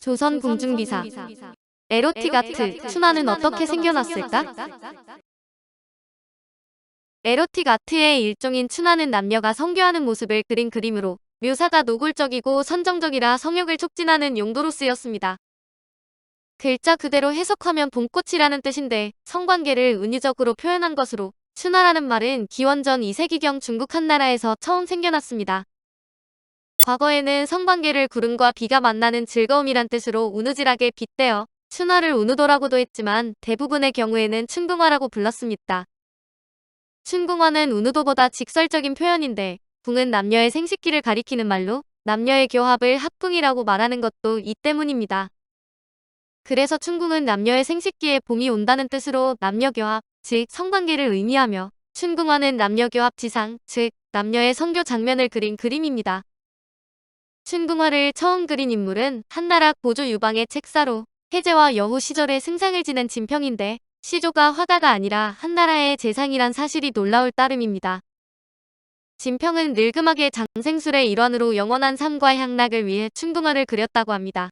조선 궁중기사. 에로틱 아트, 춘하는 어떻게 생겨났을까? 에로틱 아트의 일종인 춘하는 남녀가 성교하는 모습을 그린 그림으로 묘사가 노골적이고 선정적이라 성욕을 촉진하는 용도로 쓰였습니다. 글자 그대로 해석하면 봄꽃이라는 뜻인데 성관계를 은유적으로 표현한 것으로 춘하라는 말은 기원전 2세기경 중국 한나라에서 처음 생겨났습니다. 과거에는 성관계를 구름과 비가 만나는 즐거움이란 뜻으로 우느질하게 빗대어 춘하를 우누도라고도 했지만 대부분의 경우에는 춘궁화라고 불렀습니다. 춘궁화는 우누도보다 직설적인 표현인데 궁은 남녀의 생식기를 가리키는 말로 남녀의 교합을 합궁이라고 말하는 것도 이 때문입니다. 그래서 춘궁은 남녀의 생식기에 봄이 온다는 뜻으로 남녀교합, 즉 성관계를 의미하며 춘궁화는 남녀교합 지상, 즉 남녀의 성교 장면을 그린 그림입니다. 춘궁화를 처음 그린 인물은 한나라 고조 유방의 책사로 해제와 여호 시절에 승상을 지낸 진평인데 시조가 화가가 아니라 한나라의 재상이란 사실이 놀라울 따름입니다. 진평은 늙음하게 장생술의 일환으로 영원한 삶과 향락을 위해 춘궁화를 그렸다고 합니다.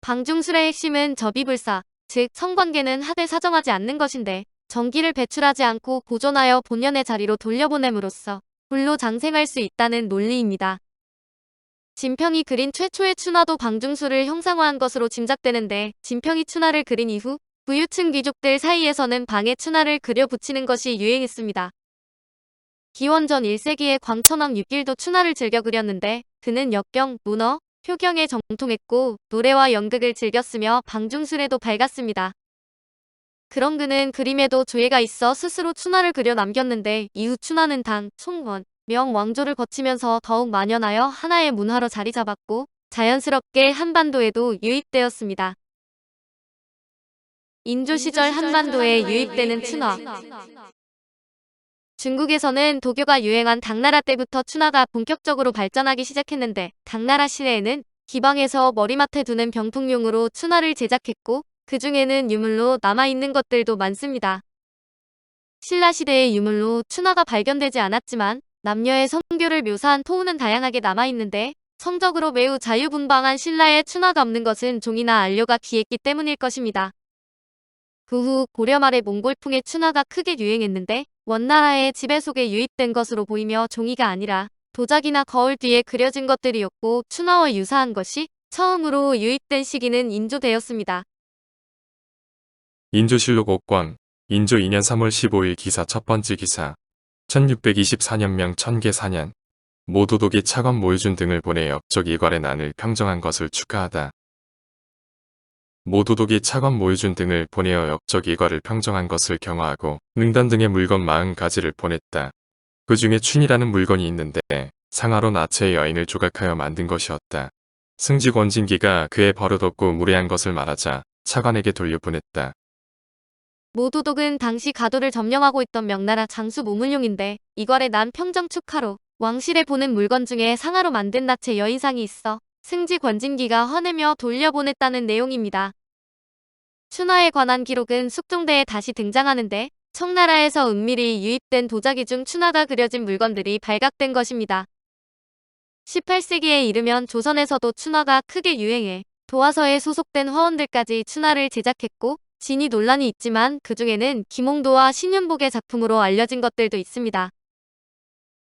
방중술의 핵심은 접이불사, 즉 성관계는 하되 사정하지 않는 것인데 정기를 배출하지 않고 보존하여 본연의 자리로 돌려보냄으로써 불로 장생할 수 있다는 논리입니다. 진평이 그린 최초의 춘하도 방중술을 형상화한 것으로 짐작되는데 진평이 춘하를 그린 이후 부유층 귀족들 사이에서는 방에 춘하를 그려 붙이는 것이 유행했습니다. 기원전 1세기에 광천왕 육길도 춘하를 즐겨 그렸는데 그는 역경, 문어, 효경에 정통했고 노래와 연극을 즐겼으며 방중술에도 밝았습니다. 그런 그는 그림에도 조예가 있어 스스로 춘하를 그려 남겼는데 이후 춘하는 당, 송원, 명 왕조를 거치면서 더욱 만연하여 하나의 문화로 자리 잡았고 자연스럽게 한반도에도 유입되었습니다. 인조 시절 한반도에 유입되는 춘화. 중국에서는 도교가 유행한 당나라 때부터 춘화가 본격적으로 발전하기 시작했는데 당나라 시내에는 기방에서 머리맡에 두는 병풍용으로 춘화를 제작했고 그 중에는 유물로 남아있는 것들도 많습니다. 신라시대의 유물로 춘화가 발견되지 않았지만 남녀의 성교를 묘사한 토우는 다양하게 남아있는데 성적으로 매우 자유분방한 신라의 춘화가 없는 것은 종이나 안료가 귀했기 때문일 것입니다. 그 후 고려 말에 몽골풍의 춘화가 크게 유행했는데 원나라의 지배 속에 유입된 것으로 보이며 종이가 아니라 도자기나 거울 뒤에 그려진 것들이었고 춘화와 유사한 것이 처음으로 유입된 시기는 인조되었습니다. 인조실록 5권 인조 2년 3월 15일 기사 첫 번째 기사 1624년명 천계 4년 모도독이 차관 모유준 등을 보내 역적 일괄의 난을 평정한 것을 축하하다. 모도독이 차관 모유준 등을 보내어 역적 일괄을 평정한 것을 경화하고 능단 등의 물건 40가지를 보냈다. 그 중에 춘이라는 물건이 있는데 상하로 나체의 여인을 조각하여 만든 것이었다. 승지 권진기가 그의 버릇없고 무례한 것을 말하자 차관에게 돌려보냈다. 모도독은 당시 가도를 점령하고 있던 명나라 장수 모문룡인데 이괄의 난 평정 축하로 왕실에 보낸 물건 중에 상하로 만든 나체 여인상이 있어 승지 권진기가 화내며 돌려보냈다는 내용입니다. 춘화에 관한 기록은 숙종대에 다시 등장하는데 청나라에서 은밀히 유입된 도자기 중 춘화가 그려진 물건들이 발각된 것입니다. 18세기에 이르면 조선에서도 춘화가 크게 유행해 도화서에 소속된 화원들까지 춘화를 제작했고 진위 논란이 있지만 그 중에는 김홍도와 신윤복의 작품으로 알려진 것들도 있습니다.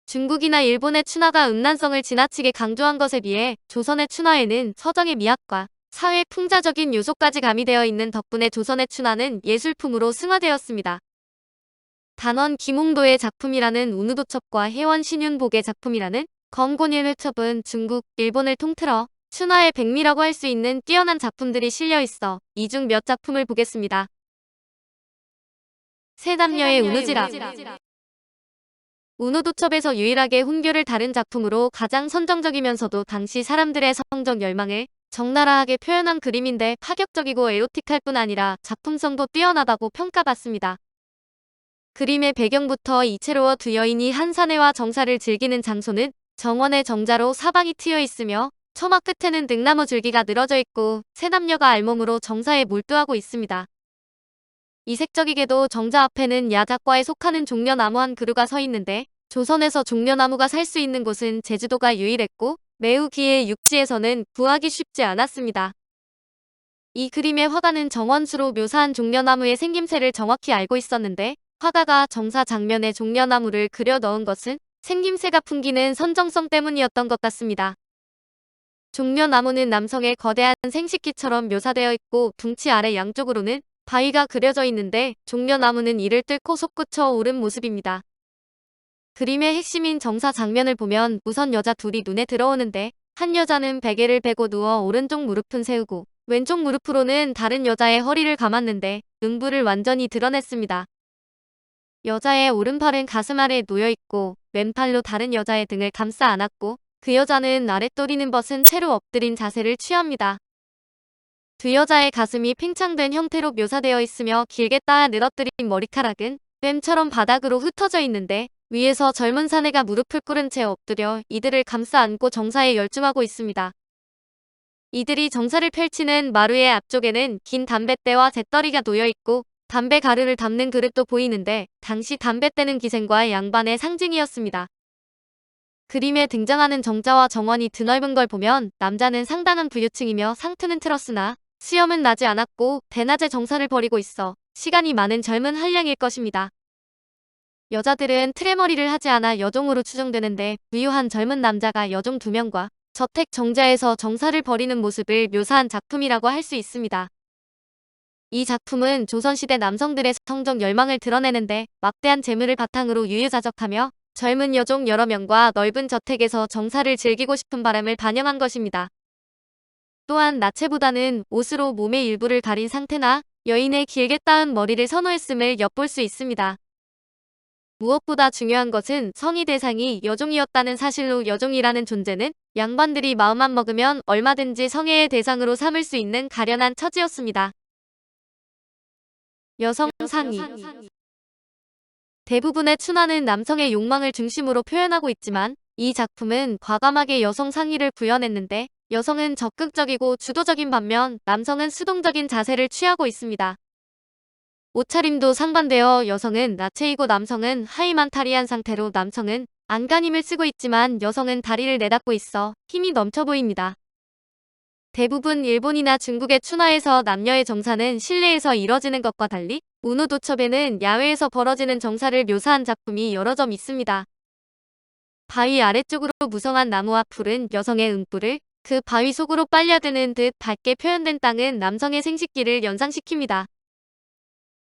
중국이나 일본의 춘화가 음란성을 지나치게 강조한 것에 비해 조선의 춘화에는 서정의 미학과 사회 풍자적인 요소까지 가미되어 있는 덕분에 조선의 춘화는 예술품으로 승화되었습니다. 단원 김홍도의 작품이라는 우누도첩과 해원 신윤복의 작품이라는 검곤일회첩은 중국, 일본을 통틀어 춘화의 백미라고 할 수 있는 뛰어난 작품들이 실려 있어 이 중 몇 작품을 보겠습니다. 세남녀의 우누지라. 우누도첩에서 유일하게 훈교를 다룬 작품으로 가장 선정적이면서도 당시 사람들의 성적 열망을 적나라하게 표현한 그림인데 파격적이고 에로틱할 뿐 아니라 작품성도 뛰어나다고 평가받습니다. 그림의 배경부터 이채로워 두 여인이 한 사내와 정사를 즐기는 장소는 정원의 정자로 사방이 트여 있으며 처마 끝에는 등나무 줄기가 늘어져 있고 세 남녀가 알몸으로 정사에 몰두하고 있습니다. 이색적이게도 정자 앞에는 야작과에 속하는 종려나무 한 그루가 서 있는데 조선에서 종려나무가 살 수 있는 곳은 제주도가 유일했고 매우 귀해 육지에서는 구하기 쉽지 않았습니다. 이 그림의 화가는 정원수로 묘사한 종려나무의 생김새를 정확히 알고 있었는데 화가가 정사 장면에 종려나무를 그려 넣은 것은 생김새가 풍기는 선정성 때문이었던 것 같습니다. 종려나무는 남성의 거대한 생식기처럼 묘사되어 있고 둥치 아래 양쪽으로는 바위가 그려져 있는데 종려나무는 이를 뚫고 솟구쳐 오른 모습입니다. 그림의 핵심인 정사 장면을 보면 우선 여자 둘이 눈에 들어오는데 한 여자는 베개를 베고 누워 오른쪽 무릎은 세우고 왼쪽 무릎으로는 다른 여자의 허리를 감았는데 음부를 완전히 드러냈습니다. 여자의 오른팔은 가슴 아래에 놓여 있고 왼팔로 다른 여자의 등을 감싸 안았고 그 여자는 아랫도리는 벗은 채로 엎드린 자세를 취합니다. 두 여자의 가슴이 팽창된 형태로 묘사되어 있으며 길게 따아 늘어뜨린 머리카락은 뱀처럼 바닥으로 흩어져 있는데 위에서 젊은 사내가 무릎을 꿇은 채 엎드려 이들을 감싸 안고 정사에 열중하고 있습니다. 이들이 정사를 펼치는 마루의 앞쪽에는 긴 담뱃대와 잿더리가 놓여 있고 담배 가루를 담는 그릇도 보이는데 당시 담뱃대는 기생과의 양반의 상징이었습니다. 그림에 등장하는 정자와 정원이 드넓은 걸 보면 남자는 상당한 부유층이며 상투는 틀었으나 수염은 나지 않았고 대낮에 정사를 벌이고 있어 시간이 많은 젊은 한량일 것입니다. 여자들은 트레머리를 하지 않아 여종으로 추정되는데 부유한 젊은 남자가 여종 2명과 저택 정자에서 정사를 벌이는 모습을 묘사한 작품이라고 할 수 있습니다. 이 작품은 조선시대 남성들의 성적 열망을 드러내는데 막대한 재물을 바탕으로 유유자적하며 젊은 여종 여러 명과 넓은 저택에서 정사를 즐기고 싶은 바람을 반영한 것입니다. 또한 나체보다는 옷으로 몸의 일부를 가린 상태나 여인의 길게 따은 머리를 선호했음을 엿볼 수 있습니다. 무엇보다 중요한 것은 성의 대상이 여종이었다는 사실로 여종이라는 존재는 양반들이 마음만 먹으면 얼마든지 성애의 대상으로 삼을 수 있는 가련한 처지였습니다. 여성 상의. 대부분의 춘화는 남성의 욕망을 중심으로 표현하고 있지만 이 작품은 과감하게 여성 상의를 구현했는데 여성은 적극적이고 주도적인 반면 남성은 수동적인 자세를 취하고 있습니다. 옷차림도 상반되어 여성은 나체이고 남성은 하의만 탈의한 상태로 남성은 안간힘을 쓰고 있지만 여성은 다리를 내닫고 있어 힘이 넘쳐 보입니다. 대부분 일본이나 중국의 춘화에서 남녀의 정사는 실내에서 이뤄지는 것과 달리 우누도첩에는 야외에서 벌어지는 정사를 묘사한 작품이 여러 점 있습니다. 바위 아래쪽으로 무성한 나무와 풀은 여성의 음부를 그 바위 속으로 빨려드는 듯 밝게 표현된 땅은 남성의 생식기를 연상시킵니다.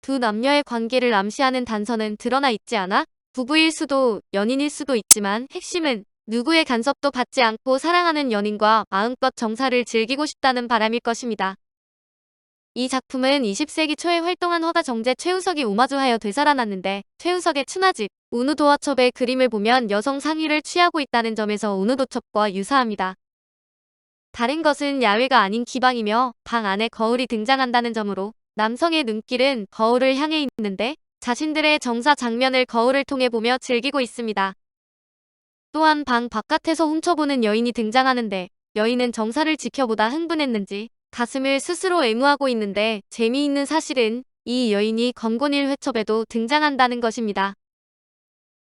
두 남녀의 관계를 암시하는 단서는 드러나 있지 않아 부부일 수도 연인일 수도 있지만 핵심은 누구의 간섭도 받지 않고 사랑하는 연인과 마음껏 정사를 즐기고 싶다는 바람일 것입니다. 이 작품은 20세기 초에 활동한 화가 정제 최우석이 오마주하여 되살아났는데 최우석의 춘화집 우누도화첩의 그림을 보면 여성 상의를 취하고 있다는 점에서 우누도첩과 유사합니다. 다른 것은 야외가 아닌 기방이며 방 안에 거울이 등장한다는 점으로 남성의 눈길은 거울을 향해 있는데 자신들의 정사 장면을 거울을 통해 보며 즐기고 있습니다. 또한 방 바깥에서 훔쳐보는 여인이 등장하는데 여인은 정사를 지켜보다 흥분했는지 가슴을 스스로 애무하고 있는데 재미있는 사실은 이 여인이 건곤일 회첩에도 등장한다는 것입니다.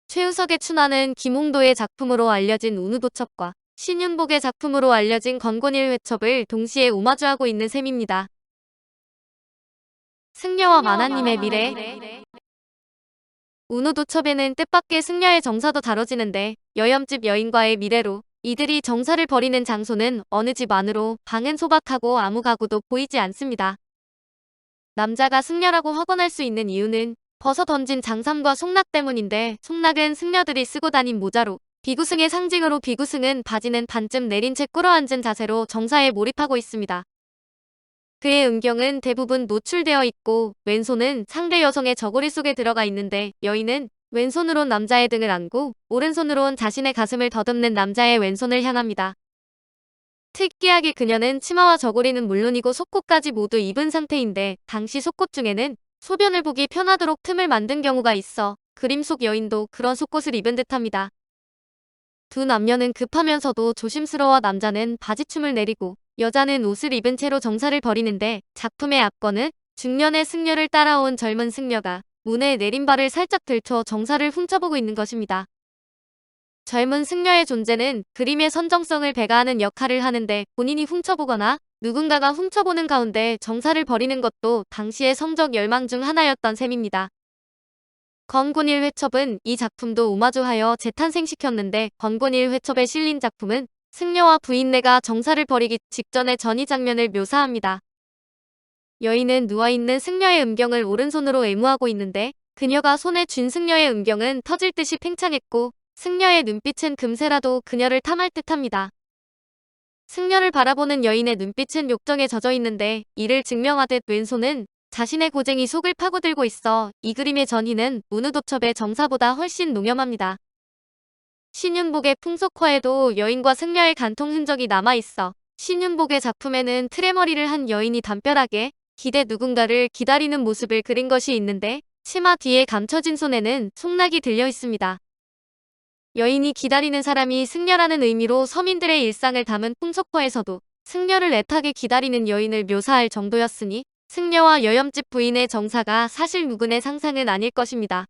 최우석의 춘화는 김홍도의 작품으로 알려진 우누도첩과 신윤복의 작품으로 알려진 건곤일 회첩을 동시에 오마주하고 있는 셈입니다. 승려와 만화님의 미래. 우누도첩에는 뜻밖의 승려의 정사도 다뤄지는데 여염집 여인과의 미래로 이들이 정사를 벌이는 장소는 어느 집 안으로 방은 소박하고 아무 가구도 보이지 않습니다. 남자가 승려라고 확언할 수 있는 이유는 벗어 던진 장삼과 속락 때문인데 속락은 승려들이 쓰고 다닌 모자로 비구승의 상징으로 비구승은 바지는 반쯤 내린 채 꿇어앉은 자세로 정사에 몰입하고 있습니다. 그의 음경은 대부분 노출되어 있고 왼손은 상대 여성의 저고리 속에 들어가 있는데 여인은 왼손으론 남자의 등을 안고 오른손으론 자신의 가슴을 더듬는 남자의 왼손을 향합니다. 특이하게 그녀는 치마와 저고리는 물론이고 속옷까지 모두 입은 상태인데 당시 속옷 중에는 소변을 보기 편하도록 틈을 만든 경우가 있어 그림 속 여인도 그런 속옷을 입은 듯합니다. 두 남녀는 급하면서도 조심스러워 남자는 바지춤을 내리고 여자는 옷을 입은 채로 정사를 벌이는데 작품의 앞권은 중년의 승려를 따라온 젊은 승려가 문에 내린 발을 살짝 들쳐 정사를 훔쳐보고 있는 것입니다. 젊은 승려의 존재는 그림의 선정성을 배가하는 역할을 하는데 본인이 훔쳐보거나 누군가가 훔쳐보는 가운데 정사를 벌이는 것도 당시의 성적 열망 중 하나였던 셈입니다. 건곤일 회첩은 이 작품도 오마주하여 재탄생시켰는데 건곤일 회첩에 실린 작품은 승려와 부인네가 정사를 벌이기 직전의 전이 장면을 묘사합니다. 여인은 누워있는 승려의 음경을 오른손으로 애무하고 있는데 그녀가 손에 쥔 승려의 음경은 터질 듯이 팽창했고 승려의 눈빛은 금세라도 그녀를 탐할 듯합니다. 승려를 바라보는 여인의 눈빛은 욕정에 젖어 있는데 이를 증명하듯 왼손은 자신의 고쟁이 속을 파고들고 있어 이 그림의 전희는 문우도첩의 정사보다 훨씬 농염합니다. 신윤복의 풍속화에도 여인과 승려의 간통 흔적이 남아있어 신윤복의 작품에는 트레머리를 한 여인이 담벼락에 기대 누군가를 기다리는 모습을 그린 것이 있는데 치마 뒤에 감춰진 손에는 송락이 들려 있습니다. 여인이 기다리는 사람이 승려라는 의미로 서민들의 일상을 담은 풍속화에서도 승려를 애타게 기다리는 여인을 묘사할 정도였으니 승려와 여염집 부인의 정사가 사실 누군의 상상은 아닐 것입니다.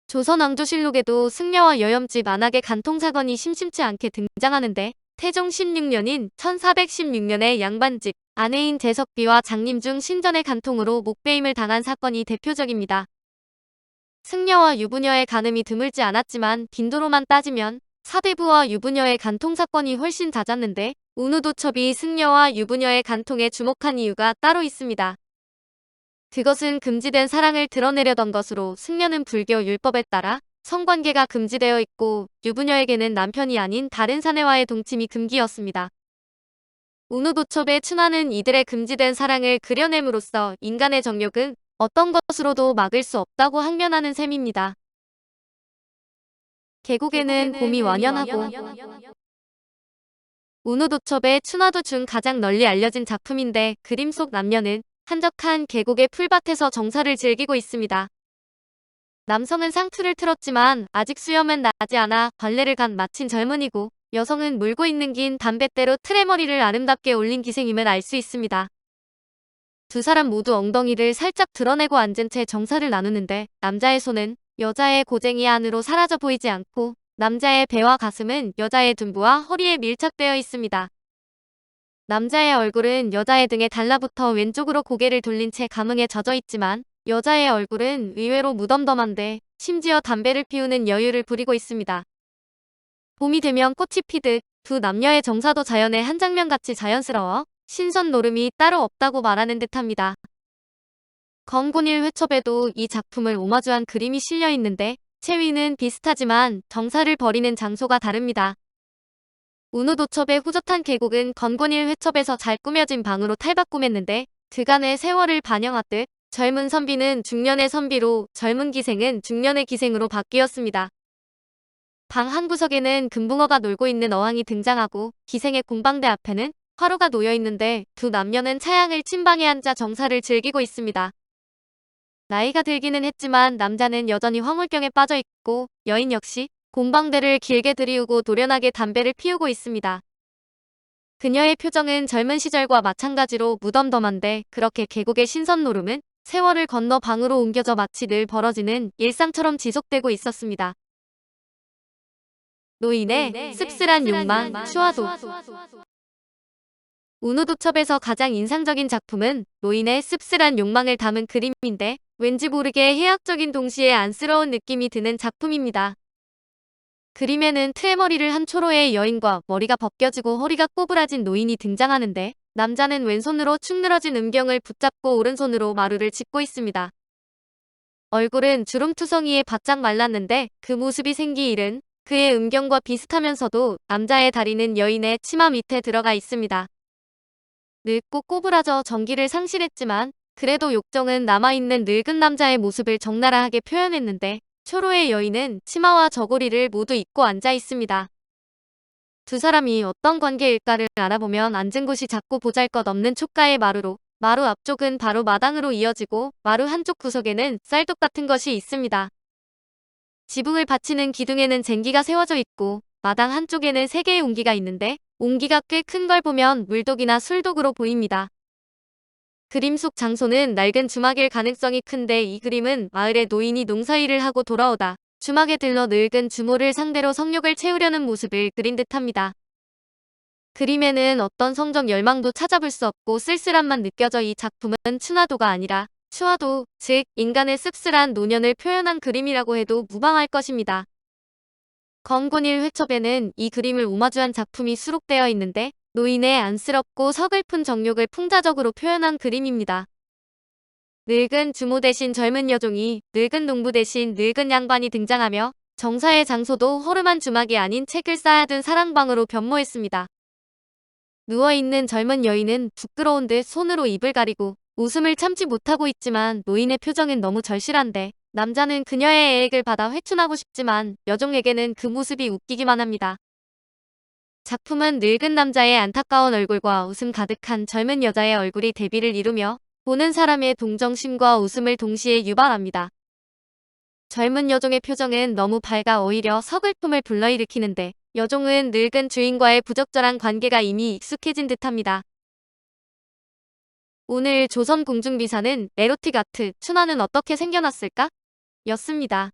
조선왕조실록에도 승려와 여염집 안악의 간통사건이 심심치 않게 등장하는데 태종 16년인 1416년에 양반집 아내인 재석비와 장림중 신전의 간통으로 목베임을 당한 사건이 대표적입니다. 승려와 유부녀의 간음이 드물지 않았지만 빈도로만 따지면 사대부와 유부녀의 간통 사건이 훨씬 잦았는데 운우도첩이 승려와 유부녀의 간통에 주목한 이유가 따로 있습니다. 그것은 금지된 사랑을 드러내려던 것으로 승려는 불교 율법에 따라 성관계가 금지되어 있고 유부녀에게는 남편이 아닌 다른 사내와의 동침이 금기였습니다. 운우도첩의 춘하는 이들의 금지된 사랑을 그려냄으로써 인간의 정욕은 어떤 것으로도 막을 수 없다고 항변하는 셈입니다. 계곡에는 봄이 완연하고 운우도첩의 춘하도 중 가장 널리 알려진 작품인데 그림 속 남녀는 한적한 계곡의 풀밭에서 정사를 즐기고 있습니다. 남성은 상투를 틀었지만 아직 수염은 나지 않아 관례를 간 마친 젊은이고 여성은 물고 있는 긴 담뱃대로 트레머리를 아름답게 올린 기생임을 알 수 있습니다. 두 사람 모두 엉덩이를 살짝 드러내고 앉은 채 정사를 나누는데 남자의 손은 여자의 고쟁이 안으로 사라져 보이지 않고 남자의 배와 가슴은 여자의 둔부와 허리에 밀착되어 있습니다. 남자의 얼굴은 여자의 등에 달라붙어 왼쪽으로 고개를 돌린 채 감흥에 젖어 있지만 여자의 얼굴은 의외로 무덤덤한데 심지어 담배를 피우는 여유를 부리고 있습니다. 봄이 되면 꽃이 피듯 두 남녀의 정사도 자연의 한 장면같이 자연스러워 신선 노름이 따로 없다고 말하는 듯합니다. 건곤일 회첩에도 이 작품을 오마주한 그림이 실려 있는데 체위는 비슷하지만 정사를 벌이는 장소가 다릅니다. 운우도첩의 후젓한 계곡은 건곤일 회첩에서 잘 꾸며진 방으로 탈바꿈했는데 그간의 세월을 반영하듯 젊은 선비는 중년의 선비로 젊은 기생은 중년의 기생으로 바뀌었습니다. 방 한 구석에는 금붕어가 놀고 있는 어항이 등장하고 기생의 공방대 앞에는 화로가 놓여 있는데 두 남녀는 차양을 침방에 앉아 정사를 즐기고 있습니다. 나이가 들기는 했지만 남자는 여전히 화물병에 빠져 있고 여인 역시 공방대를 길게 들이우고 노련하게 담배를 피우고 있습니다. 그녀의 표정은 젊은 시절과 마찬가지로 무덤덤한데 그렇게 계곡의 신선 노름은 세월을 건너 방으로 옮겨져 마치 늘 벌어지는 일상처럼 지속되고 있었습니다. 노인의 씁쓸한 욕망, 추화도. 운우도첩에서 가장 인상적인 작품은 노인의 씁쓸한 욕망을 담은 그림인데 왠지 모르게 해학적인 동시에 안쓰러운 느낌이 드는 작품입니다. 그림에는 트레머리를 한 초로의 여인과 머리가 벗겨지고 허리가 꼬부라진 노인이 등장하는데 남자는 왼손으로 축 늘어진 음경을 붙잡고 오른손으로 마루를 짚고 있습니다. 얼굴은 주름투성이에 바짝 말랐는데 그 모습이 생기 일은 그의 음경과 비슷하면서도 남자의 다리는 여인의 치마 밑에 들어가 있습니다. 늙고 꼬부라져 정기를 상실했지만 그래도 욕정은 남아있는 늙은 남자의 모습을 적나라하게 표현했는데 초로의 여인은 치마와 저고리를 모두 입고 앉아 있습니다. 두 사람이 어떤 관계일까를 알아보면 앉은 곳이 작고 보잘것없는 촉가의 마루로 마루 앞쪽은 바로 마당으로 이어지고 마루 한쪽 구석에는 쌀독 같은 것이 있습니다. 지붕을 받치는 기둥에는 쟁기가 세워져 있고 마당 한쪽에는 3개의 옹기가 있는데 옹기가 꽤 큰 걸 보면 물독이나 술독으로 보입니다. 그림 속 장소는 낡은 주막일 가능성이 큰데 이 그림은 마을의 노인이 농사일을 하고 돌아오다 주막에 들러 늙은 주모를 상대로 성욕을 채우려는 모습을 그린 듯합니다. 그림에는 어떤 성적 열망도 찾아볼 수 없고 쓸쓸함만 느껴져 이 작품은 춘화도가 아니라 추화도, 즉 인간의 씁쓸한 노년을 표현한 그림이라고 해도 무방할 것입니다. 건곤일 회첩에는 이 그림을 오마주한 작품이 수록되어 있는데 노인의 안쓰럽고 서글픈 정욕을 풍자적으로 표현한 그림입니다. 늙은 주모 대신 젊은 여종이, 늙은 농부 대신 늙은 양반이 등장하며 정사의 장소도 허름한 주막이 아닌 책을 쌓아둔 사랑방으로 변모했습니다. 누워있는 젊은 여인은 부끄러운 듯 손으로 입을 가리고 웃음을 참지 못하고 있지만 노인의 표정은 너무 절실한데 남자는 그녀의 애액을 받아 회춘하고 싶지만 여종에게는 그 모습이 웃기기만 합니다. 작품은 늙은 남자의 안타까운 얼굴과 웃음 가득한 젊은 여자의 얼굴이 대비를 이루며 보는 사람의 동정심과 웃음을 동시에 유발합니다. 젊은 여종의 표정은 너무 밝아 오히려 서글픔을 불러일으키는데 여종은 늙은 주인과의 부적절한 관계가 이미 익숙해진 듯합니다. 오늘 조선 공중비사는 에로틱 아트 춘화는 어떻게 생겨났을까? 였습니다.